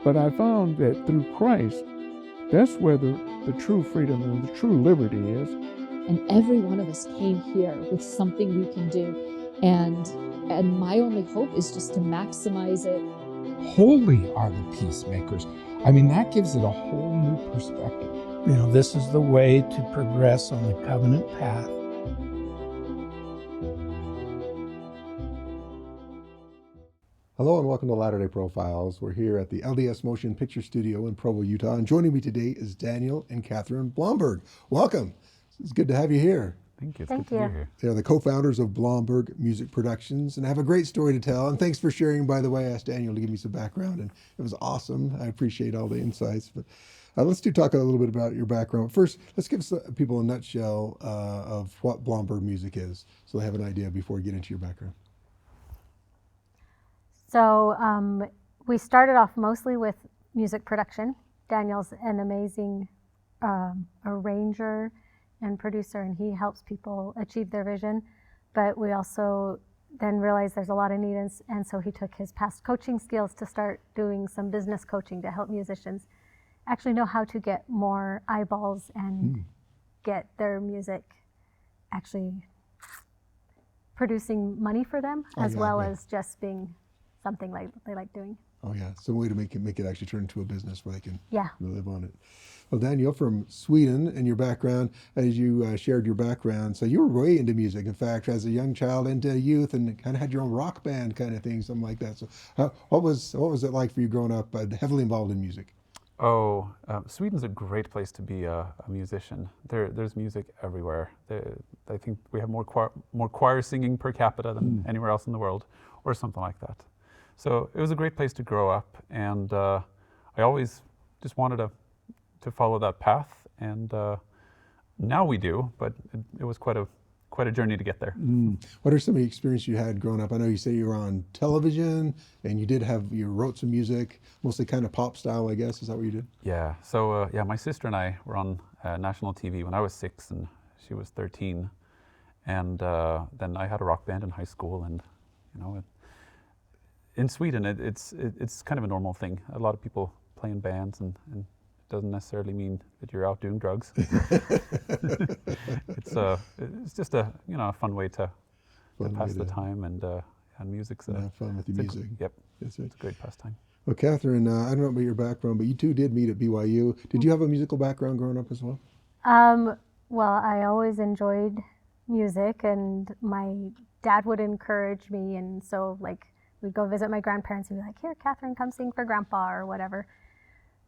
But I found that through Christ, that's where the true freedom and the true liberty is. And every one of us came here with something we can do. And my only hope is just to maximize it. Holy are the peacemakers. I mean, that gives it a whole new perspective. You know, this is the way to progress on the covenant path. Hello and welcome to Latter-day Profiles. We're here at the LDS Motion Picture Studio in Provo, Utah. And joining me today is Daniel and Kathryn Blomberg. Welcome. It's good to have you here. Thank you. It's Thank good to you. be here. They're the co-founders of Blomberg Music Productions and have a great story to tell. And thanks for sharing, by the way. I asked Daniel to give me some background and it was awesome. I appreciate all the insights. But let's talk a little bit about your background. First, let's give people a nutshell of what Blomberg Music is so they have an idea before we get into your background. So we started off mostly with music production. Daniel's an amazing arranger and producer, and he helps people achieve their vision. But we also then realized there's a lot of need, and so he took his past coaching skills to start doing some business coaching to help musicians actually know how to get more eyeballs and get their music actually producing money for them, as well as just being something like they like doing. Oh yeah, some way to make it actually turn into a business where they can live on it. Well, Daniel, from Sweden, and your background, as you shared your background, so you were way into music. In fact, as a young child into youth, and kind of had your own rock band kind of thing, something like that. So, what was it like for you growing up, heavily involved in music? Sweden's a great place to be a musician. There's music everywhere. I think we have more choir singing per capita than anywhere else in the world, or something like that. So it was a great place to grow up, and I always just wanted to follow that path, and now we do, but it was quite a journey to get there. What are some of the experiences you had growing up? I know you say you were on television, and you wrote some music, mostly kind of pop style, I guess. Is that what you did? Yeah. So my sister and I were on national TV when I was 6 and she was 13, and then I had a rock band in high school, and in Sweden, it's kind of a normal thing. A lot of people play in bands, and it doesn't necessarily mean that you're out doing drugs. It's just a fun way to pass the time, and music's have fun with the music. Yep, that's right. It's a great pastime. Well, Kathryn, I don't know about your background, but you two did meet at BYU. Did you have a musical background growing up as well? Well, I always enjoyed music, and my dad would encourage me, and so we'd go visit my grandparents and be like, "Here, Kathryn, come sing for Grandpa," or whatever.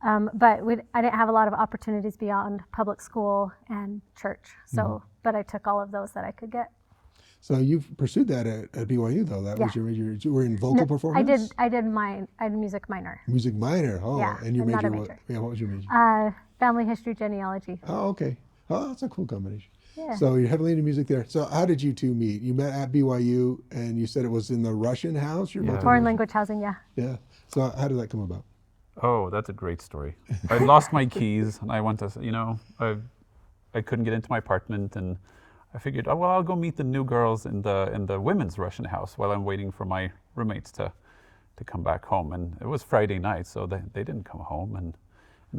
But I didn't have a lot of opportunities beyond public school and church. So, but I took all of those that I could get. So you've pursued that at BYU, though. That was your major. You were in vocal performance? I did music minor. Music minor. Oh, yeah, and your not major, a major. What was your major? Family history, genealogy. Oh, okay. Oh, that's a cool combination. Yeah. So you're heavily into music there. So how did you two meet? You met at BYU, and you said it was in the Russian house? You're both Foreign language housing, yeah. Yeah. So how did that come about? Oh, that's a great story. I lost my keys, and I went to, I couldn't get into my apartment, and I figured, oh, well, I'll go meet the new girls in the women's Russian house while I'm waiting for my roommates to come back home. And it was Friday night, so they didn't come home, and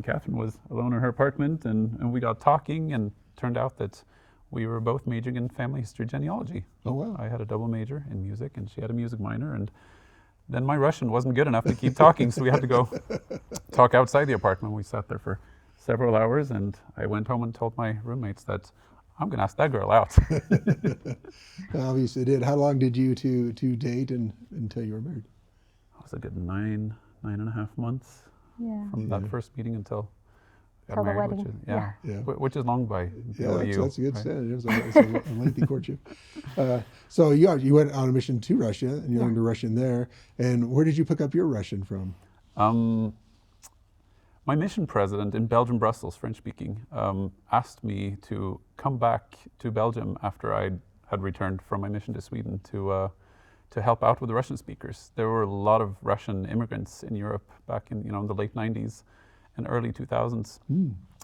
Kathryn was alone in her apartment, and we got talking, and turned out that we were both majoring in family history genealogy. Oh, wow. I had a double major in music, and she had a music minor, and then my Russian wasn't good enough to keep talking, so we had to go talk outside the apartment. We sat there for several hours, and I went home and told my roommates that I'm going to ask that girl out. Obviously did. How long did you two date until you were married? It was a good nine and a half months from that first meeting until got Till married, the wedding. which is long by BYU. That's a good standard. It's a lengthy courtship. So you went on a mission to Russia, and you learned Russian there. And where did you pick up your Russian from? My mission president in Belgium, Brussels, French speaking, asked me to come back to Belgium after I had returned from my mission to Sweden to help out with the Russian speakers. There were a lot of Russian immigrants in Europe back in in the late 90s and early 2000s.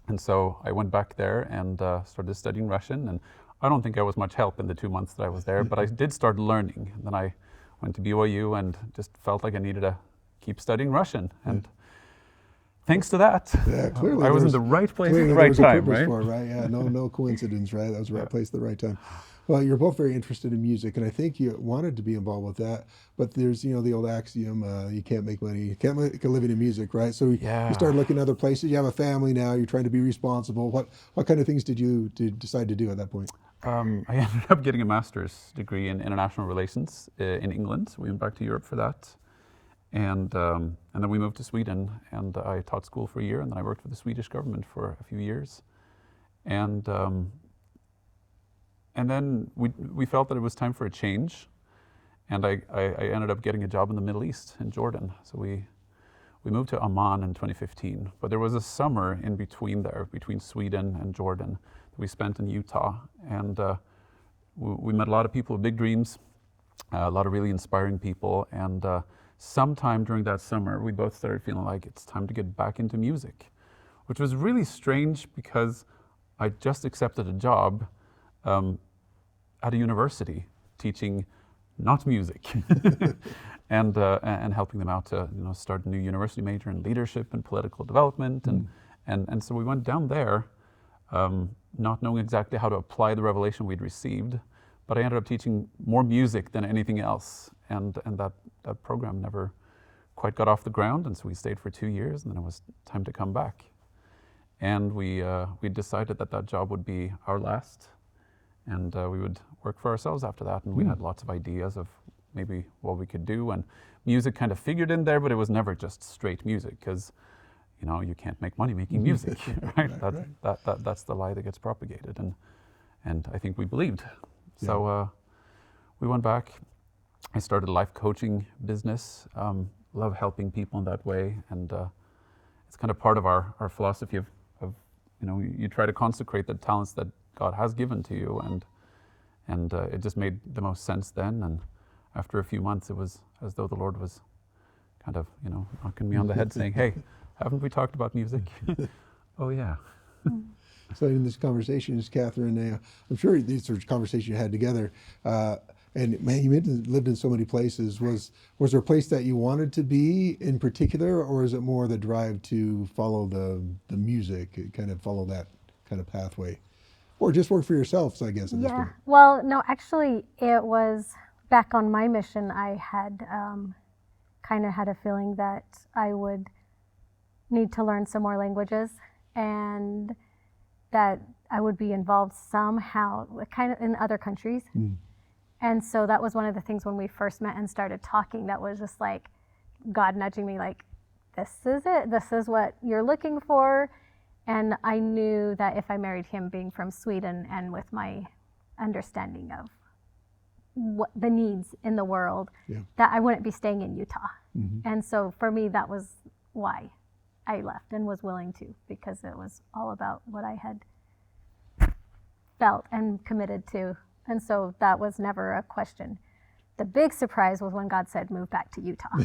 And so I went back there and started studying Russian. And I don't think I was much help in the 2 months that I was there, but I did start learning. And then I went to BYU and just felt like I needed to keep studying Russian. And thanks to that, Yeah, clearly I was in there the right place at clearly the there right was a time, purpose right? for it, right? Yeah, no coincidence, right? That was the right place at the right time. Well, you're both very interested in music, and I think you wanted to be involved with that. But there's, the old axiom, you can't make money, you can't make a living in music, right? So you started looking at other places. You have a family now. You're trying to be responsible. What kind of things did you decide to do at that point? I ended up getting a master's degree in international relations in England. We went back to Europe for that. And then we moved to Sweden, and I taught school for a year, and then I worked for the Swedish government for a few years. And then we felt that it was time for a change, and I ended up getting a job in the Middle East, in Jordan. So we moved to Amman in 2015, but there was a summer in between there, between Sweden and Jordan, that we spent in Utah, and we met a lot of people with big dreams, a lot of really inspiring people, and sometime during that summer, we both started feeling like it's time to get back into music, which was really strange because I just accepted a job at a university teaching not music and helping them out to start a new university major in leadership and political development. And so we went down there not knowing exactly how to apply the revelation we'd received, but I ended up teaching more music than anything else. And that program never quite got off the ground, and so we stayed for 2 years, and then it was time to come back. And we decided that job would be our last, and we would work for ourselves after that. And we had lots of ideas of maybe what we could do, and music kind of figured in there, but it was never just straight music, because you can't make money making music, right? That's the lie that gets propagated, and I think we believed. So we went back. I started a life coaching business. Love helping people in that way, and it's kind of part of our philosophy of you try to consecrate the talents that God has given to you, and it just made the most sense then. And after a few months, it was as though the Lord was kind of knocking me on the head, saying, "Hey, haven't we talked about music?" Oh yeah. So in this conversation, Kathryn, I'm sure these are conversations you had together. And man, you lived in so many places. Was there a place that you wanted to be in particular, or is it more the drive to follow the music, kind of follow that kind of pathway, or just work for yourselves, I guess? At this point? Well, no, actually, it was back on my mission. I had kind of had a feeling that I would need to learn some more languages, and that I would be involved somehow, kind of in other countries. And so that was one of the things when we first met and started talking, that was just like God nudging me like, this is it, this is what you're looking for. And I knew that if I married him, being from Sweden and with my understanding of what the needs in the world, that I wouldn't be staying in Utah. And so for me, that was why I left and was willing to, because it was all about what I had felt and committed to. And so that was never a question. The big surprise was when God said, move back to Utah.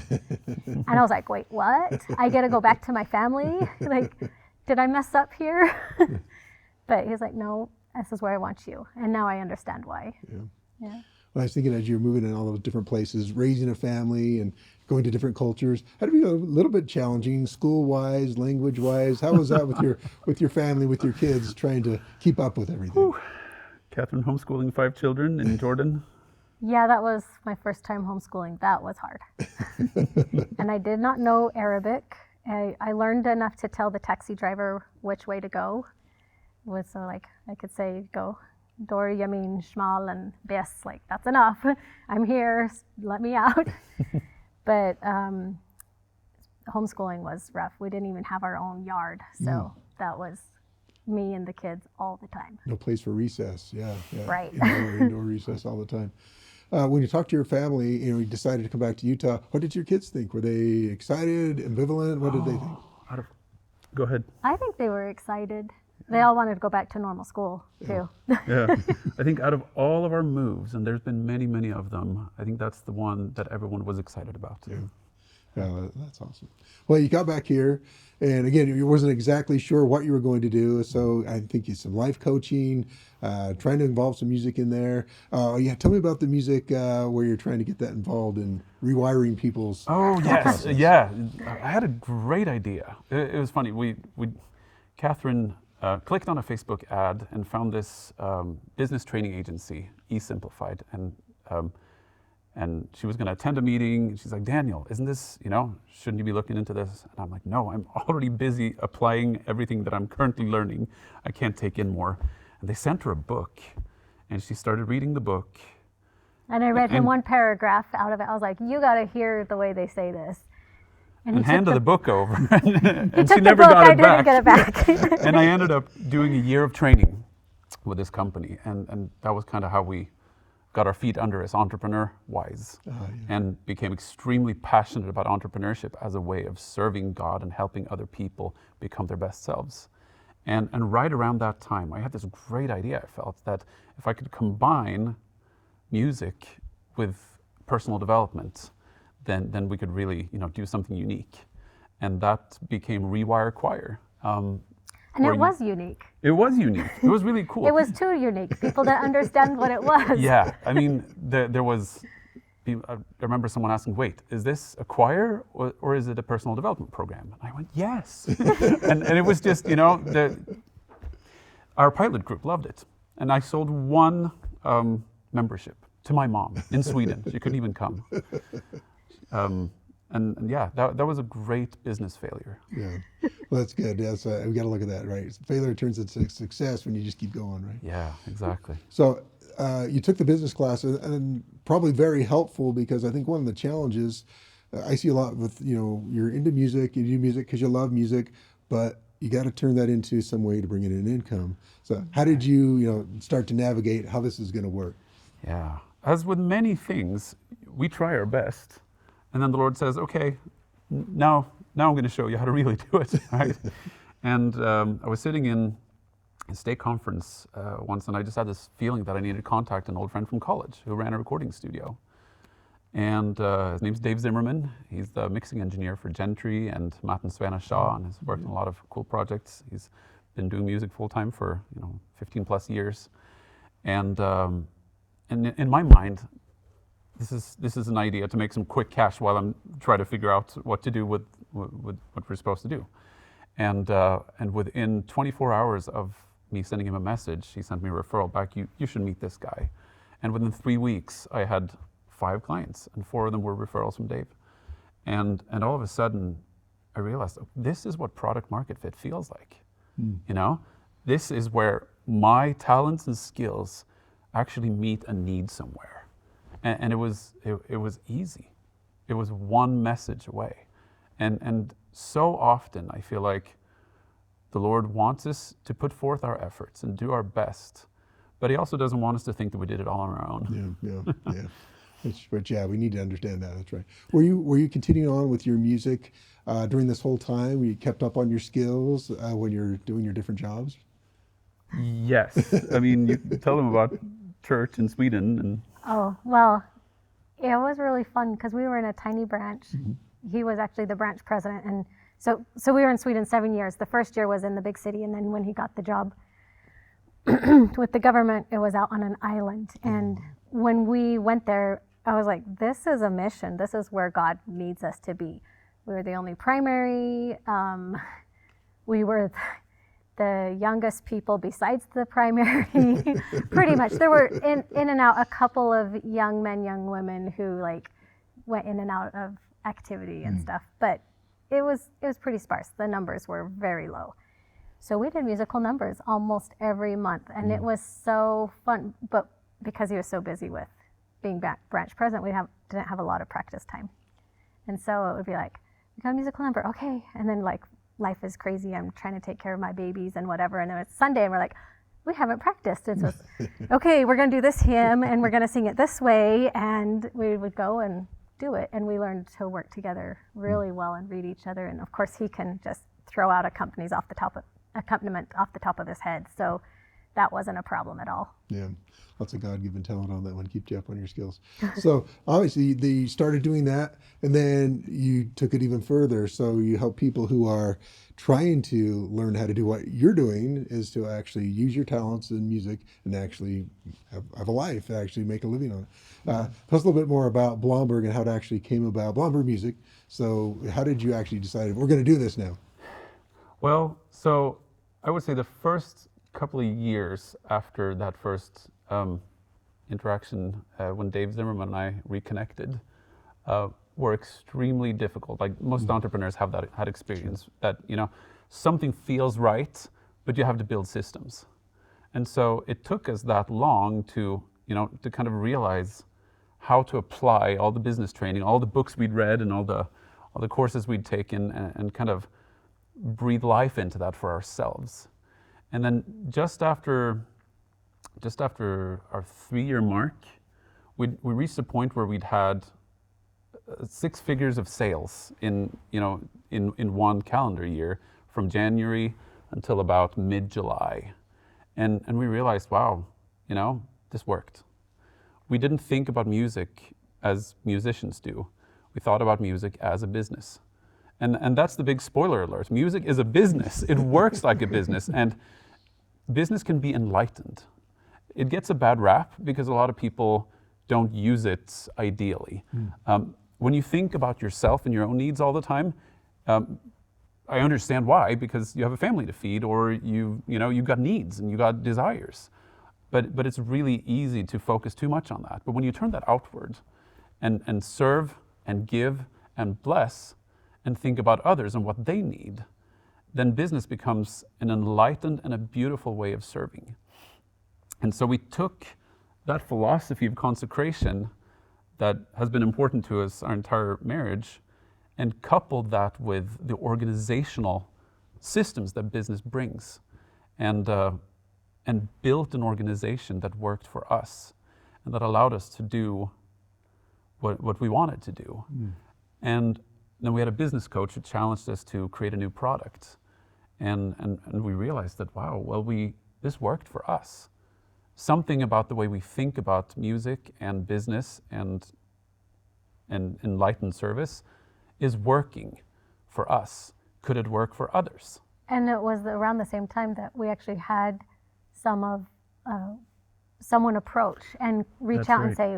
And I was like, wait, what? I get to go back to my family? Like, did I mess up here? But he's like, no, this is where I want you. And now I understand why. Yeah. Well, I was thinking as you're moving in all those different places, raising a family and going to different cultures, had to be a little bit challenging, school-wise, language-wise. How was that with your family, with your kids, trying to keep up with everything? Whew. Kathryn homeschooling 5 children in Jordan. Yeah, that was my first time homeschooling. That was hard. And I did not know Arabic. I learned enough to tell the taxi driver which way to go. So like I could say, go Dor Yamin Shmal and Bes, like that's enough. I'm here, let me out. But homeschooling was rough. We didn't even have our own yard. So that was me and the kids all the time. No place for recess, Right. Indoor recess all the time. When you talked to your family, you decided to come back to Utah, what did your kids think? Were they excited, ambivalent? What did they think? Go ahead. I think they were excited. They all wanted to go back to normal school, too. Yeah. I think out of all of our moves, and there's been many, many of them, I think that's the one that everyone was excited about. Yeah. Yeah, that's awesome. Well, you got back here, and again, you wasn't exactly sure what you were going to do, so I think you some life coaching, trying to involve some music in there. Yeah, tell me about the music where you're trying to get that involved in rewiring people's. Oh yes, process. yeah. I had a great idea. It was funny. Kathryn clicked on a Facebook ad and found this business training agency, eSimplified, and she was going to attend a meeting. She's like, Daniel, isn't this, shouldn't you be looking into this? And I'm like, no, I'm already busy applying everything that I'm currently learning. I can't take in more. And they sent her a book, and she started reading the book. And I read him one paragraph out of it. I was like, you got to hear the way they say this. And handed the book over, and he she took never the book, got I it back. didn't get it back. And I ended up doing a year of training with this company, and that was kind of how we got our feet under us entrepreneur-wise, and became extremely passionate about entrepreneurship as a way of serving God and helping other people become their best selves. And right around that time, I had this great idea. I felt that if I could combine music with personal development, then we could really, do something unique. And that became Rewire Choir. And it was unique. It was unique. It was really cool. It was too unique. People didn't understand what it was. Yeah, I mean, there was, I remember someone asking, wait, is this a choir or is it a personal development program? And I went, yes. and it was just, our pilot group loved it. And I sold one membership to my mom in Sweden. She couldn't even come. And yeah, that was a great business failure. Yeah, well, that's good. That's we got to look at that, right? Failure turns into success when you just keep going, right? Yeah, exactly. So you took the business class, and probably very helpful, because I think one of the challenges I see a lot with, you're into music, you do music because you love music, but you got to turn that into some way to bring in an income. So how did you, start to navigate how this is going to work? Yeah, as with many things, we try our best. And then the Lord says, okay, now I'm going to show you how to really do it, right? And I was sitting in a state conference once, and I just had this feeling that I needed to contact an old friend from college who ran a recording studio. And his name's Dave Zimmerman. He's the mixing engineer for Gentry and Matt and Savannah Shaw, and has worked on a lot of cool projects. He's been doing music full-time for 15 plus years. And in my mind, this is an idea to make some quick cash while I'm trying to figure out what to do with what we're supposed to do. And within 24 hours of me sending him a message, he sent me a referral back. You should meet this guy. And within 3 weeks, I had 5 clients, and 4 of them were referrals from Dave. And all of a sudden, I realized, this is what product market fit feels like. This is where my talents and skills actually meet a need somewhere. And it was easy. It was one message away. And so often I feel like the Lord wants us to put forth our efforts and do our best, but He also doesn't want us to think that we did it all on our own. Yeah. But yeah, we need to understand that. That's right. Were you continuing on with your music during this whole time? You kept up on your skills when you're doing your different jobs? Yes. I mean, you tell them about church in Sweden. And Oh, well, it was really fun because we were in a tiny branch. Mm-hmm. He was actually the branch president. And so we were in Sweden 7 years. The first year was in the big city. And then when he got the job with the government, it was out on an island. And when we went there, I was like, this is a mission. This is where God needs us to be. We were the only primary. We were the youngest people besides the primary. Pretty much. There were in and out a couple of young men, young women who went in and out of activity and stuff. But it was pretty sparse. The numbers were very low. So we did musical numbers almost every month. And it was so fun. But because he was so busy with being branch president, we didn't have a lot of practice time. And so it would be like, we got a musical number, okay. And then life is crazy. I'm trying to take care of my babies and whatever. And then it's Sunday and we're like, we haven't practiced. And so it's, okay, we're going to do this hymn and we're going to sing it this way. And we would go and do it. And we learned to work together really well and read each other. And of course he can just throw out accompaniment off the top of his head. So that wasn't a problem at all. Yeah, lots of God-given talent on that one. Keep you up on your skills. So obviously you started doing that, and then you took it even further. So you help people who are trying to learn how to do what you're doing, is to actually use your talents in music and actually have a life, actually make a living on it. Tell us a little bit more about Blomberg and how it actually came about, Blomberg Music. So how did you actually decide, we're going to do this now? Well, so I would say the first couple of years after that first interaction, when Dave Zimmerman and I reconnected, were extremely difficult. Like most entrepreneurs have had experience, that something feels right, but you have to build systems. And so it took us that long to kind of realize how to apply all the business training, all the books we'd read, and all the courses we'd taken, and kind of breathe life into that for ourselves. And then just after our 3-year mark, we reached a point where we'd had 6 figures of sales in one calendar year, from January until about mid-July. And we realized, wow, this worked. We didn't think about music as musicians do. We thought about music as a business. And that's the big spoiler alert. Music is a business. It works like a business, and business can be enlightened. It gets a bad rap because a lot of people don't use it ideally. When you think about yourself and your own needs all the time, I understand why, because you have a family to feed, or you've got needs and you got desires. But it's really easy to focus too much on that. But when you turn that outward and serve and give and bless and think about others and what they need, then business becomes an enlightened and a beautiful way of serving. And so we took that philosophy of consecration that has been important to us our entire marriage, and coupled that with the organizational systems that business brings, and built an organization that worked for us and that allowed us to do what we wanted to do. And then we had a business coach who challenged us to create a new product, and we realized that, wow, well, this worked for us. Something about the way we think about music and business and enlightened service is working for us. Could it work for others? And it was around the same time that we actually had someone approach and reach out and say,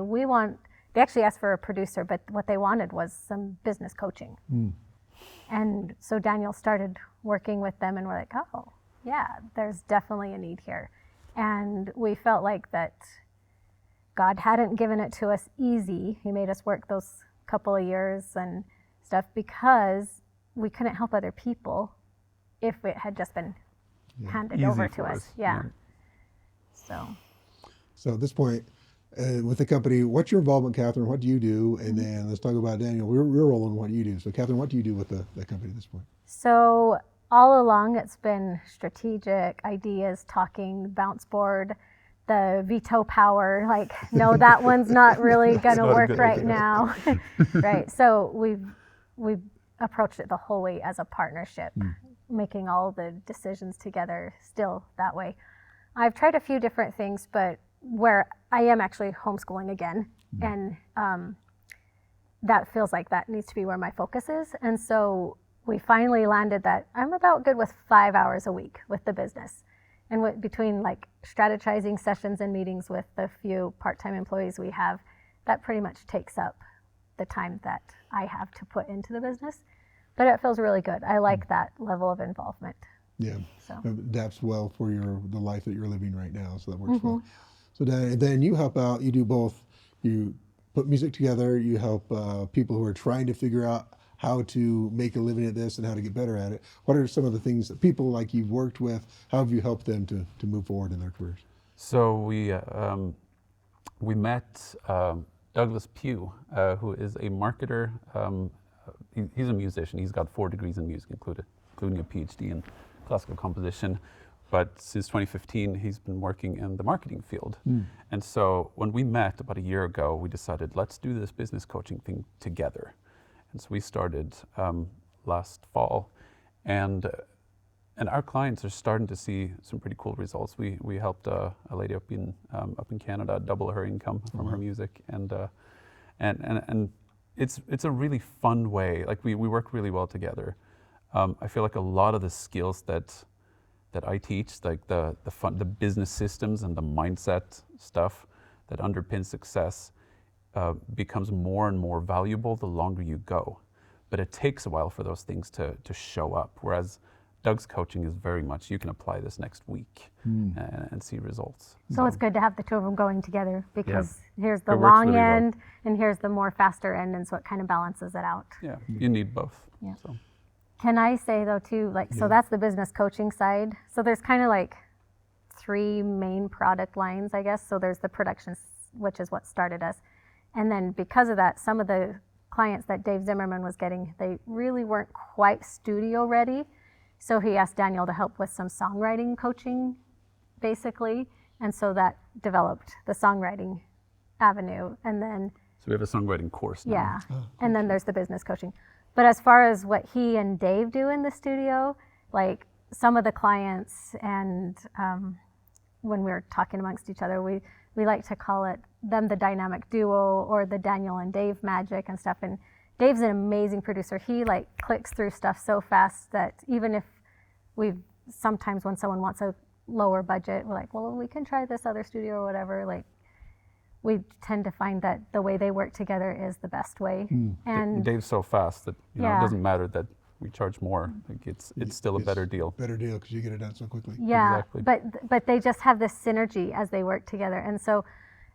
they actually asked for a producer, but what they wanted was some business coaching. And so Daniel started working with them, and we're like, oh, yeah, there's definitely a need here. And we felt like that God hadn't given it to us easy. He made us work those couple of years and stuff because we couldn't help other people if it had just been handed Easy over to for us. So at this point, with the company, what's your involvement, Kathryn? What do you do? And then let's talk about Daniel. We're rolling what you do. So Kathryn, what do you do with the company at this point? So all along, it's been strategic ideas, talking, bounce board, the veto power, like, no, that one's not really going to work right now. Right. So we've approached it the whole way as a partnership, making all the decisions together still that way. I've tried a few different things, but where I am actually homeschooling again, and that feels like that needs to be where my focus is. And so we finally landed that I'm about good with 5 hours a week with the business. And between like strategizing sessions and meetings with the few part-time employees we have, that pretty much takes up the time that I have to put into the business. But it feels really good. I like that level of involvement. Yeah, so it adapts well for the life that you're living right now, so that works well. So then you help out, you do both. You put music together, you help people who are trying to figure out how to make a living at this and how to get better at it. What are some of the things that people like you've worked with, how have you helped them to move forward in their careers? So we met Douglas Pugh, who is a marketer. He's a musician. He's got 4 degrees in music, including a PhD in classical composition. But since 2015, he's been working in the marketing field. And so when we met about a year ago, we decided, let's do this business coaching thing together. And so we started last fall. And and our clients are starting to see some pretty cool results. We helped a lady up in Canada double her income from her music, and it's a really fun way. Like we work really well together. I feel like a lot of the skills that I teach, like the business systems and the mindset stuff that underpins success, becomes more and more valuable the longer you go. But it takes a while for those things to show up. Whereas Doug's coaching is very much, you can apply this next week and see results. So it's good to have the two of them going together, because here's the It works long really well. end and here's the more faster end, and so it kind of balances it out. Yeah, you need both. Yeah. So. Can I say though too, like, so that's the business coaching side. So there's kind of like 3 main product lines, I guess. So there's the production, which is what started us. And then because of that, some of the clients that Dave Zimmerman was getting, they really weren't quite studio ready. So he asked Daniel to help with some songwriting coaching, basically. And so that developed the songwriting avenue. And then, So we have a songwriting course now. yeah, and then there's the business coaching. But as far as what he and Dave do in the studio, like some of the clients, and when we're talking amongst each other, we like to call it them the dynamic duo, or the Daniel and Dave magic and stuff. And Dave's an amazing producer. He like clicks through stuff so fast that even if sometimes when someone wants a lower budget, we're like, well, we can try this other studio or whatever. Like, we tend to find that the way they work together is the best way. And Dave's so fast that it Yeah. doesn't matter that we charge more. Like it's still a better deal. Better deal because you get it done so quickly. yeah, Exactly. but they just have this synergy as they work together. And so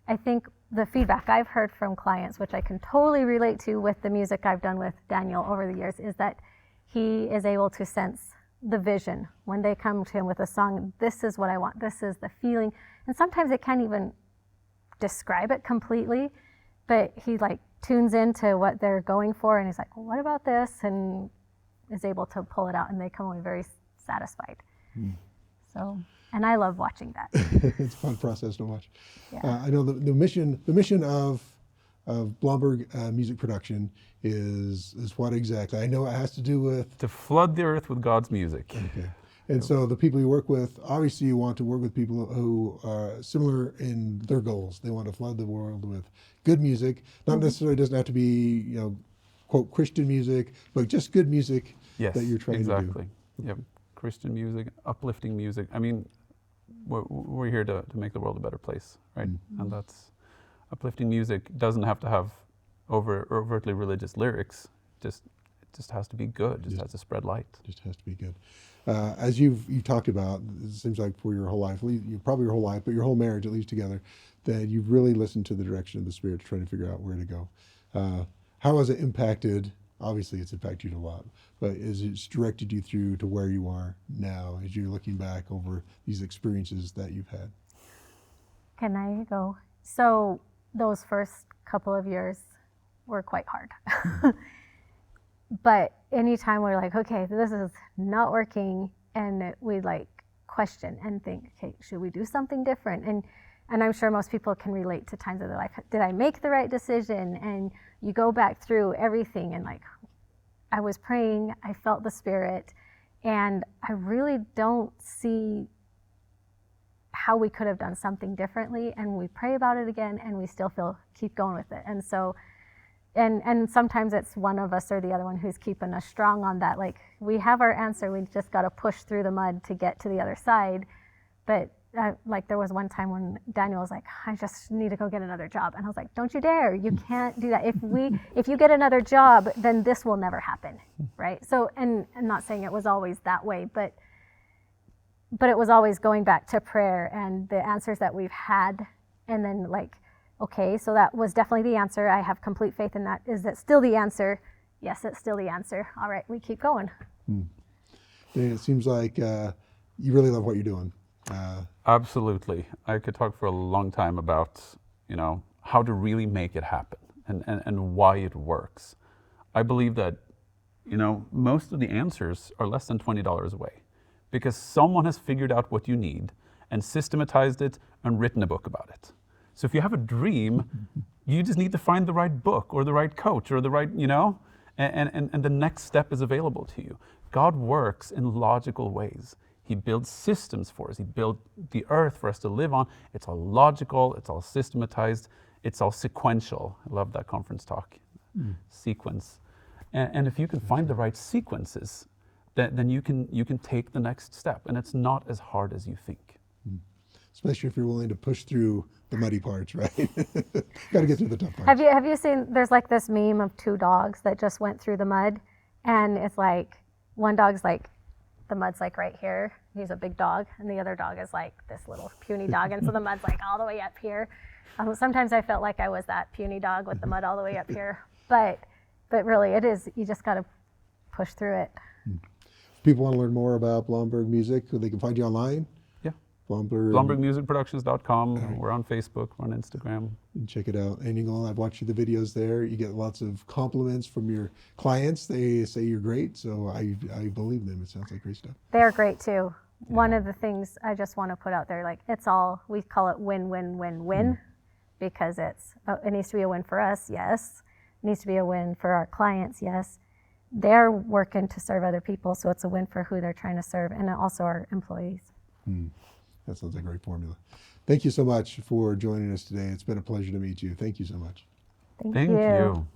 I think the feedback I've heard from clients, which I can totally relate to with the music I've done with Daniel over the years, is that he is able to sense the vision when they come to him with a song. This is what I want. This is the feeling. And sometimes they can't even describe it completely, but he like tunes into what they're going for, and he's like, well, what about this? And is able to pull it out, and they come away very satisfied. So, and I love watching that. It's a fun process to watch. Yeah. I know the mission of Blomberg Music Production is what exactly? I know it has to do with. To flood the earth with God's music. Okay. And so the people you work with, obviously you want to work with people who are similar in their goals. They want to flood the world with good music. Not necessarily doesn't have to be, quote, Christian music, but just good music that you're trying to do. Exactly. Yep. Christian music, uplifting music. I mean, we're here to make the world a better place, right? And that's uplifting music. Doesn't have to have overtly religious lyrics. It just has to be good. Just has to spread light. Just has to be good. As you've talked about, it seems like for your whole life, probably your whole life, but your whole marriage at least together, that you've really listened to the direction of the Spirit to try to figure out where to go. How has it impacted? Obviously, it's impacted you a lot, but it's directed you through to where you are now as you're looking back over these experiences that you've had? Can I go? So those first couple of years were quite hard. But anytime we're like, okay, this is not working, and we like question and think, okay, should we do something different? And I'm sure most people can relate to times of their life. Did I make the right decision? And you go back through everything, and like, I was praying, I felt the Spirit, and I really don't see how we could have done something differently. And we pray about it again, and we still keep going with it. And so, and sometimes it's one of us or the other one who's keeping us strong on that. Like, we have our answer, we just got to push through the mud to get to the other side. But like, there was one time when Daniel was like, I just need to go get another job. And I was like, don't you dare, you can't do that. If you get another job, then this will never happen, right? So, and I'm not saying it was always that way, but it was always going back to prayer and the answers that we've had. And then like, okay, so that was definitely the answer. I have complete faith in that. Is that still the answer? Yes, it's still the answer. All right, we keep going. Dan, it seems like you really love what you're doing. Absolutely. I could talk for a long time about, how to really make it happen and why it works. I believe that, most of the answers are less than $20 away because someone has figured out what you need and systematized it and written a book about it. So if you have a dream, you just need to find the right book or the right coach or the right, and the next step is available to you. God works in logical ways. He builds systems for us. He built the earth for us to live on. It's all logical, it's all systematized, it's all sequential. I love that conference talk. Sequence. And if you can find the right sequences, then you can take the next step, and it's not as hard as you think. Especially if you're willing to push through the muddy parts, right? Got to get through the tough parts. Have you seen, there's like this meme of two dogs that just went through the mud, and it's like one dog's like, the mud's like right here, he's a big dog, and the other dog is like this little puny dog, and so the mud's like all the way up here. Sometimes I felt like I was that puny dog with the mud all the way up here, but really it is, you just got to push through it. If people want to learn more about Blomberg Music, they can find you online. BlombergMusicProductions.com. Right. We're on Facebook, we're on Instagram. And check it out. And you can, I've watched the videos there. You get lots of compliments from your clients. They say you're great, so I believe them. It sounds like great stuff. They're great too. One of the things I just want to put out there, like it's all, we call it win-win-win-win, because it needs to be a win for us, yes. It needs to be a win for our clients, yes. They're working to serve other people, so it's a win for who they're trying to serve, and also our employees. That sounds like a great formula. Thank you so much for joining us today. It's been a pleasure to meet you. Thank you so much. Thank you.